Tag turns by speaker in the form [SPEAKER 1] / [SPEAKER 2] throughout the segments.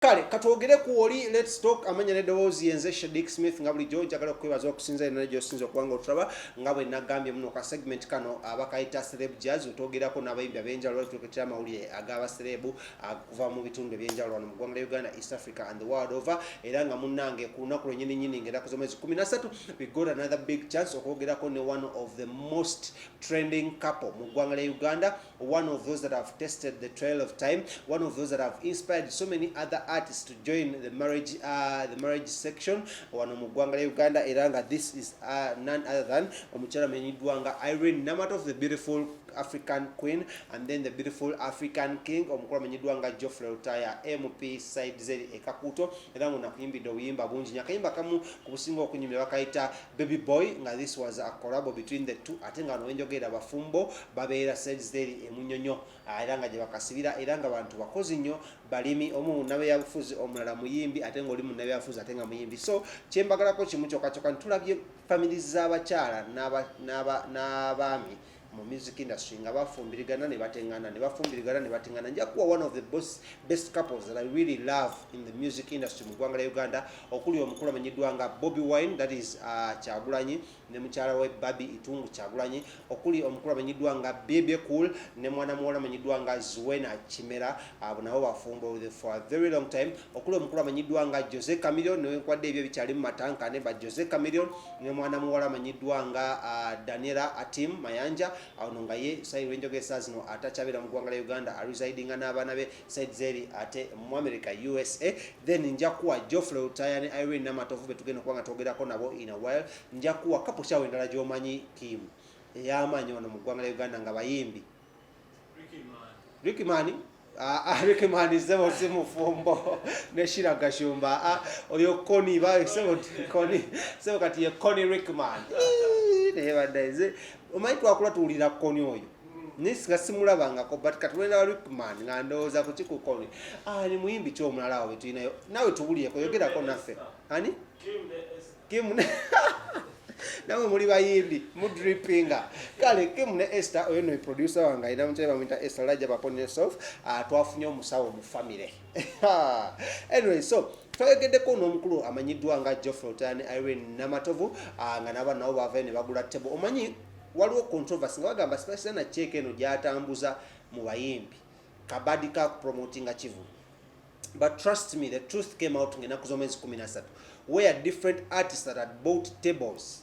[SPEAKER 1] Kale katwogere ku oli let's talk amanya ne dowoozi yenze Shadik Smith nga bulijjo njagala okwebaza okusinza eno n'egyo osinza okubanga otulaba nga bwe nagambye muno ka segment kano abakayita celeb jazz otwogerako n'abayimbi ab'enjawulo tuleetera amawulire ag'abaserebu okuva mu bitundu eby'enjawulo wano mu ggwanga lya Uganda, East Africa and the world over. Era nga munnange ku lunaku lwennyini ng'ennaku z'omwezi 13 we got another big chance okwogerako ne one of the most trending couple mu ggwanga lya Uganda, one of those that have tested the trail of time, one of those that have inspired so many other artists to join the marriage section wano mu ggwanga lya Uganda. Era nga this is none other than omukyala amenyiddwa nga Iren, Namatovu, the beautiful African queen, and then the beautiful African king omukulu amenyiddwa nga Lutaya MP side zeri ekakuto. Era nga nakuyimbidde obuyimba bungi nyakayimba kamu ku businga okunyumira bakayita Baby Boy nga this was a collab between the two, ate nga wenjogera abafumbo babeera side zeri emunyonyo era nga gye bakasibira era nga bantu bakozi nnyo balimi omu nabyabufuzi omulala muyimbi ate nga oli mu nabyabufuzi ate nga muyimbi. So kyembagalako kimu kyokka ntulabye families z'abakyala n'abaami mu music industry nga bafumbirigana ne batengana nja kuwa one of the best couples that I really love in the music industry mu ggwanga lya Uganda okuli omukulu amanyiddwa nga Bobby Wine, that is Kyagulanyi ne mukyala we Babi Itungu Kyagulanyi, okuli omukulu amanyiddwa nga Bebe Cool ne mwana muwala amanyiddwa nga Zuwena Kimera, abo nabo bafumbo for a very long time. Okuli omukulu amanyiddwa nga Jose Chameleone ne nkwadde ebyo bikyali mu matanka ne ba Jose Chameleone ne mwana muwala amanyiddwa nga Daniela Atim Mayanja, awo nga ye side wenjogesa zino atakyabira mu ggwanga lya Uganda aresidinga n'abaana be side zeri ate mu America USA. Then nja kuwa Lutaya ne Iren Namatovu betugenda okubanga twogerako nabo in a while. Nja kuwa kapo kyawe endala gy'omanyi Kim ey'amaanyi wano mu ggwanga lya Uganda nga bayimbi Ricky Man. Ricky Man sebo si mufumbo ne Shira Gashumba oyo Koni ba sebo kati ye Koni Ricky Man nebadaize omanyi twakula tuwulira Koni oyo nisinga simulabangako but kati wenda Ricky Man nga ndowooza ku kikukoni ni muyimbi ki omulala awo betulinayo nawe tuwuliyeko yogerako naffe ani Kim nawe muli bayimbi mudripinga kale Kim ne Esther oyo no producer wange ayina mukyala bamuyita Esther Laja Bapon yourself twafunye omusawo mu family anyway. So twayogeddeko n'omukulu amanyiddwa nga Lutaya ne Iren Namatovu nga n'abaana nabo bava ne bagula table. Omanyi waliwo controversy nga bagamba sipesisa na check eno gyatambuza mu bayimbi kabadika promotinga kivu, but trust me the truth came out ng'ennaku z'omwezi 13 where different artists that had bought tables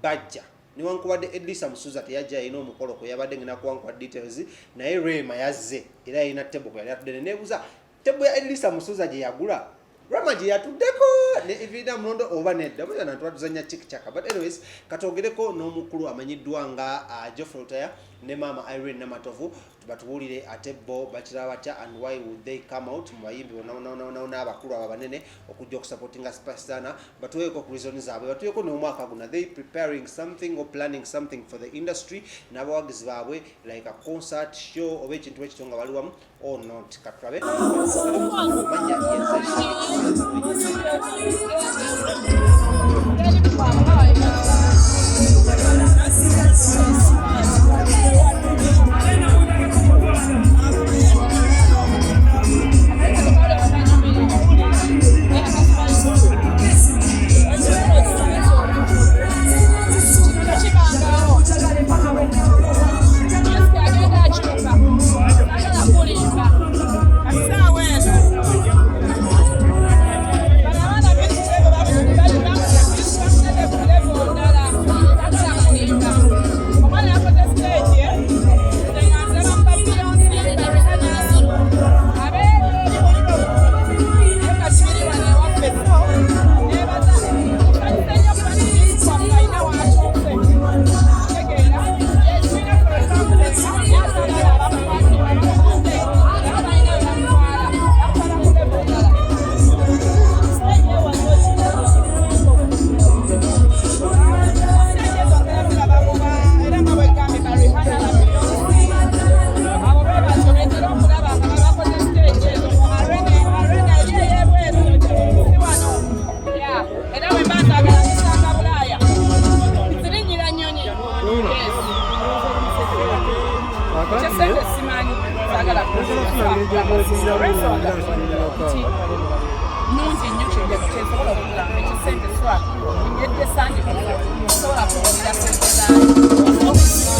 [SPEAKER 1] bajja niwankubadde Edlisa Musuza teyajja yina omukolo kwe yabadde ngina kuwankwa details naye Rema yazze era yina table kwe yali nebuza table ya Edlisa Musuza gye yagula Rama gye yatuddeko ne Evina Mulondo oba nedda mwe na twatuzanya chikchaka. But anyways katwogereko n'omukulu amanyiddwa nga Lutaya ne mama Iren Namatovu batuwulire ate bo bakira batya and why would they come out mu bayimbi n'abakulu aba banene okujja okusupportinga Spastana batuweeko ku reason zaabwe batuweeko n'omwaka guna they preparing something or planning something for the industry n'abawagizi baabwe like a concert show oba ekintu ekito nga bali wamu or not. Katulabe omanya
[SPEAKER 2] nungi nnyo kyesobola okugamba ekisente swat nyedde sanje sobola kugulira sente zaayo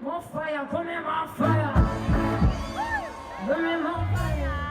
[SPEAKER 3] More fire, come here, more fire. Come here, more fire.